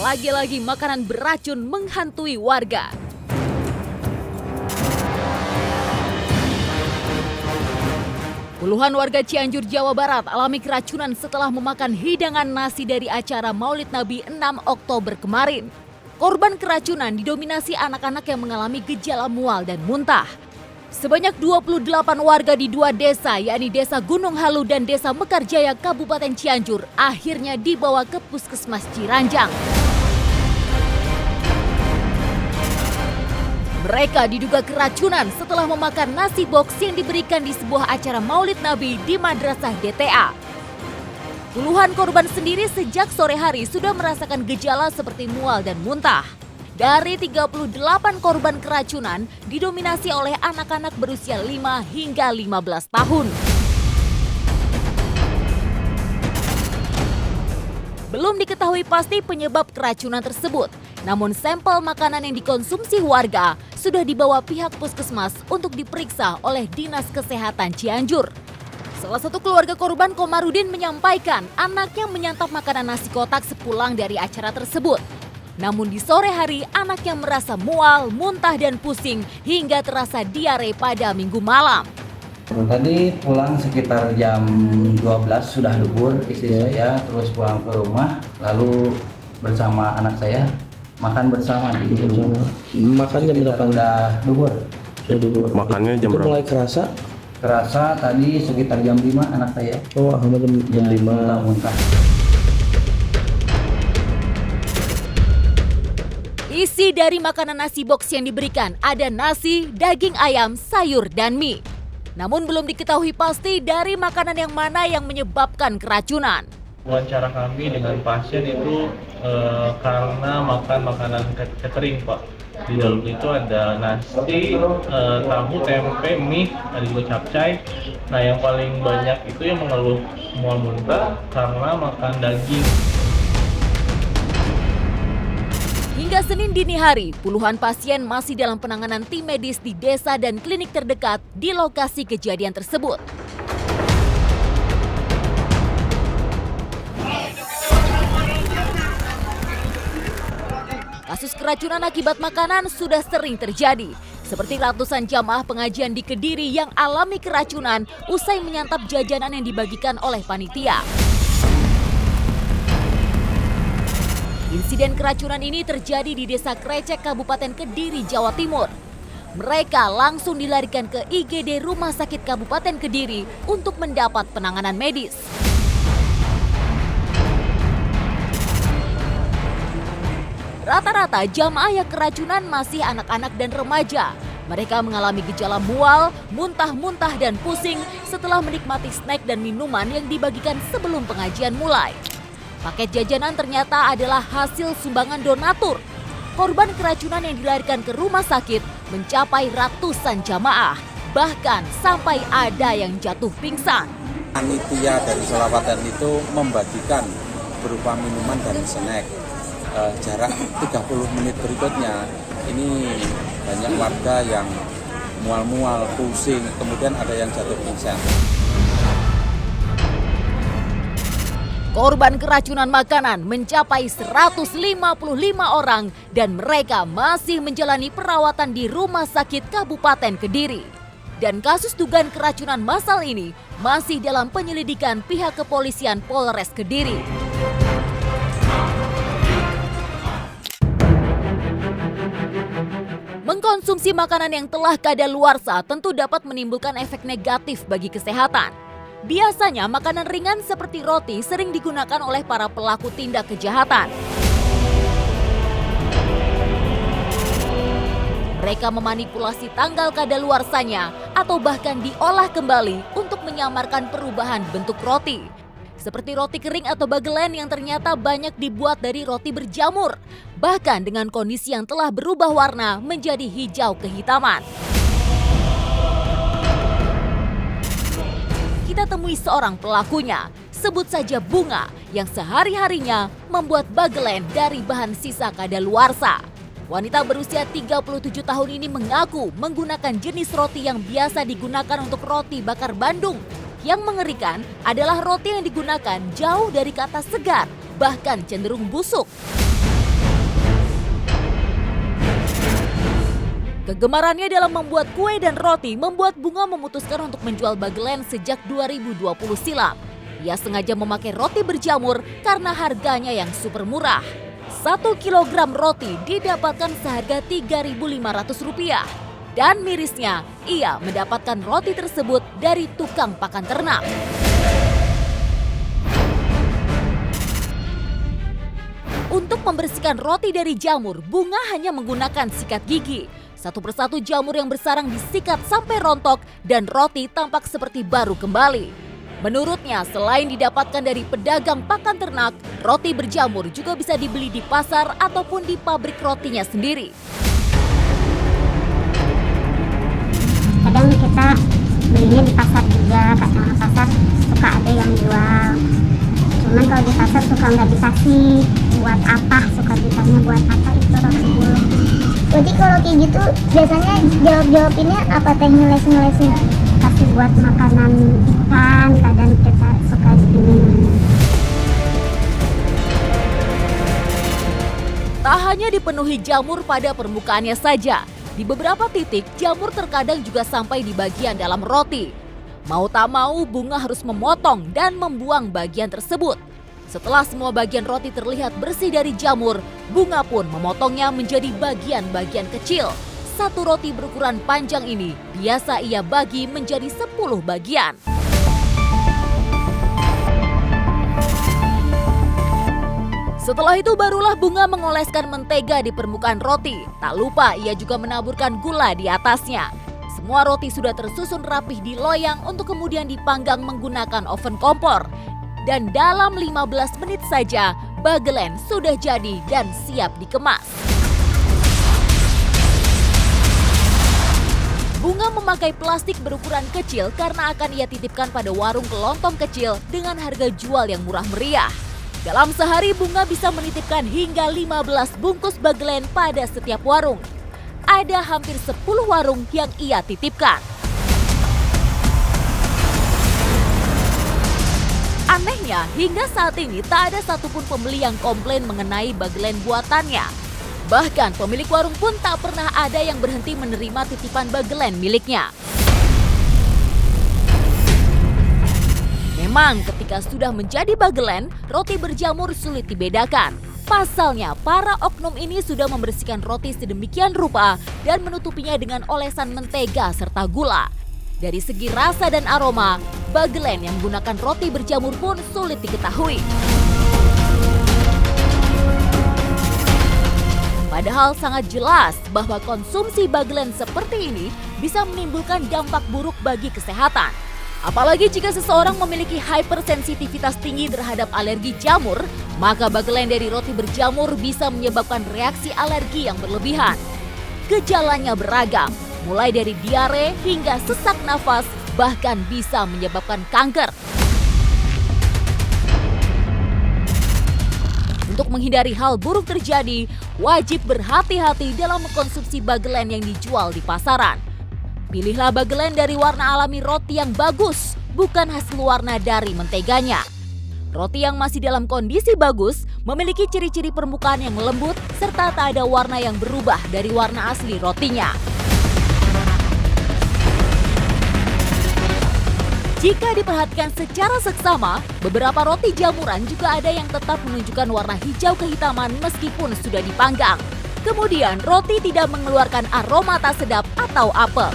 Lagi-lagi makanan beracun menghantui warga. Puluhan warga Cianjur, Jawa Barat alami keracunan setelah memakan hidangan nasi dari acara Maulid Nabi 6 Oktober kemarin. Korban keracunan didominasi anak-anak yang mengalami gejala mual dan muntah. Sebanyak 28 warga di dua desa, yakni Desa Gunung Halu dan Desa Mekarjaya, Kabupaten Cianjur, akhirnya dibawa ke Puskesmas Ciranjang. Mereka diduga keracunan setelah memakan nasi box yang diberikan di sebuah acara Maulid Nabi di Madrasah DTA. Puluhan korban sendiri sejak sore hari sudah merasakan gejala seperti mual dan muntah. Dari 38 korban keracunan didominasi oleh anak-anak berusia 5 hingga 15 tahun. Belum diketahui pasti penyebab keracunan tersebut, namun sampel makanan yang dikonsumsi warga sudah dibawa pihak puskesmas untuk diperiksa oleh Dinas Kesehatan Cianjur. Salah satu keluarga korban, Komarudin, menyampaikan anaknya menyantap makanan nasi kotak sepulang dari acara tersebut. Namun di sore hari anaknya merasa mual, muntah dan pusing hingga terasa diare pada Minggu malam. Tadi pulang sekitar jam 12 sudah duhur istri saya, terus pulang ke rumah lalu bersama anak saya makan bersama di rumah. Makan jam berapa? Udah duhur. Makannya jam berapa? Mulai kerasa? Kerasa tadi sekitar jam 5 anak saya. Oh, jam 5. Muntah. Isi dari makanan nasi box yang diberikan ada nasi, daging ayam, sayur, dan mie. Namun belum diketahui pasti dari makanan yang mana yang menyebabkan keracunan. Wawancara kami dengan pasien itu karena makan makanan catering, Pak. Di dalam itu ada nasi, tahu, tempe, mie, ada juga capcay. Nah, yang paling banyak itu yang mengeluh mual muntah karena makan daging. Hingga Senin dini hari, puluhan pasien masih dalam penanganan tim medis di desa dan klinik terdekat di lokasi kejadian tersebut. Kasus keracunan akibat makanan sudah sering terjadi, seperti ratusan jamaah pengajian di Kediri yang alami keracunan usai menyantap jajanan yang dibagikan oleh panitia. Insiden keracunan ini terjadi di Desa Krecek, Kabupaten Kediri, Jawa Timur. Mereka langsung dilarikan ke IGD Rumah Sakit Kabupaten Kediri untuk mendapat penanganan medis. Rata-rata jamaah yang keracunan masih anak-anak dan remaja. Mereka mengalami gejala mual, muntah-muntah dan pusing setelah menikmati snack dan minuman yang dibagikan sebelum pengajian mulai. Paket jajanan ternyata adalah hasil sumbangan donatur. Korban keracunan yang dilarikan ke rumah sakit mencapai ratusan jamaah. Bahkan sampai ada yang jatuh pingsan. Panitia dari Selawatan itu membagikan berupa minuman dan snack. Jarak 30 menit berikutnya, ini banyak warga yang mual-mual, pusing, kemudian ada yang jatuh pingsan. Korban keracunan makanan mencapai 155 orang dan mereka masih menjalani perawatan di Rumah Sakit Kabupaten Kediri. Dan kasus dugaan keracunan massal ini masih dalam penyelidikan pihak kepolisian Polres Kediri. Mengkonsumsi makanan yang telah kadaluarsa tentu dapat menimbulkan efek negatif bagi kesehatan. Biasanya makanan ringan seperti roti sering digunakan oleh para pelaku tindak kejahatan. Mereka memanipulasi tanggal kadaluarsanya atau bahkan diolah kembali untuk menyamarkan perubahan bentuk roti. Seperti roti kering atau bagelen yang ternyata banyak dibuat dari roti berjamur, bahkan dengan kondisi yang telah berubah warna menjadi hijau kehitaman. Kita temui seorang pelakunya, sebut saja Bunga, yang sehari-harinya membuat bagelen dari bahan sisa kadaluarsa. Wanita berusia 37 tahun ini mengaku menggunakan jenis roti yang biasa digunakan untuk roti bakar Bandung. Yang mengerikan adalah roti yang digunakan jauh dari kata segar, bahkan cenderung busuk. Kegemarannya dalam membuat kue dan roti membuat Bunga memutuskan untuk menjual bagelen sejak 2020 silam. Ia sengaja memakai roti berjamur karena harganya yang super murah. 1 kilogram roti didapatkan seharga Rp3.500. Dan mirisnya, ia mendapatkan roti tersebut dari tukang pakan ternak. Untuk membersihkan roti dari jamur, Bunga hanya menggunakan sikat gigi. Satu persatu jamur yang bersarang disikat sampai rontok dan roti tampak seperti baru kembali. Menurutnya, selain didapatkan dari pedagang pakan ternak, roti berjamur juga bisa dibeli di pasar ataupun di pabrik rotinya sendiri. Kadang kita belinya di pasar juga, kadang di pasar suka ada yang jual. Cuman kalau di pasar suka nggak dikasih buat apa, suka ditanya buat apa itu roti bulu. Jadi kalau kayak gitu biasanya jawab-jawabinnya apa teh ngeles-ngelesnya? Kasih buat makanan ikan, kadang kita suka diminum. Tak hanya dipenuhi jamur pada permukaannya saja, di beberapa titik jamur terkadang juga sampai di bagian dalam roti. Mau tak mau, Bunga harus memotong dan membuang bagian tersebut. Setelah semua bagian roti terlihat bersih dari jamur, Bunga pun memotongnya menjadi bagian-bagian kecil. Satu roti berukuran panjang ini biasa ia bagi menjadi 10 bagian. Setelah itu barulah Bunga mengoleskan mentega di permukaan roti. Tak lupa ia juga menaburkan gula di atasnya. Semua roti sudah tersusun rapih di loyang untuk kemudian dipanggang menggunakan oven kompor. Dan dalam 15 menit saja, bagelen sudah jadi dan siap dikemas. Bunga memakai plastik berukuran kecil karena akan ia titipkan pada warung kelontong kecil dengan harga jual yang murah meriah. Dalam sehari, Bunga bisa menitipkan hingga 15 bungkus bagelen pada setiap warung. Ada hampir 10 warung yang ia titipkan. Anehnya, hingga saat ini tak ada satupun pembeli yang komplain mengenai bagelen buatannya. Bahkan pemilik warung pun tak pernah ada yang berhenti menerima titipan bagelen miliknya. Memang ketika sudah menjadi bagelen, roti berjamur sulit dibedakan. Pasalnya, para oknum ini sudah membersihkan roti sedemikian rupa dan menutupinya dengan olesan mentega serta gula. Dari segi rasa dan aroma, bagelen yang menggunakan roti berjamur pun sulit diketahui. Padahal sangat jelas bahwa konsumsi bagelen seperti ini bisa menimbulkan dampak buruk bagi kesehatan. Apalagi jika seseorang memiliki hypersensitivitas tinggi terhadap alergi jamur, maka bagelen dari roti berjamur bisa menyebabkan reaksi alergi yang berlebihan. Gejalanya beragam, mulai dari diare hingga sesak nafas, bahkan bisa menyebabkan kanker. Untuk menghindari hal buruk terjadi, wajib berhati-hati dalam mengkonsumsi bagelen yang dijual di pasaran. Pilihlah bagelen dari warna alami roti yang bagus, bukan hasil warna dari menteganya. Roti yang masih dalam kondisi bagus memiliki ciri-ciri permukaan yang lembut serta tak ada warna yang berubah dari warna asli rotinya. Jika diperhatikan secara seksama, beberapa roti jamuran juga ada yang tetap menunjukkan warna hijau kehitaman meskipun sudah dipanggang. Kemudian roti tidak mengeluarkan aroma tak sedap atau apel.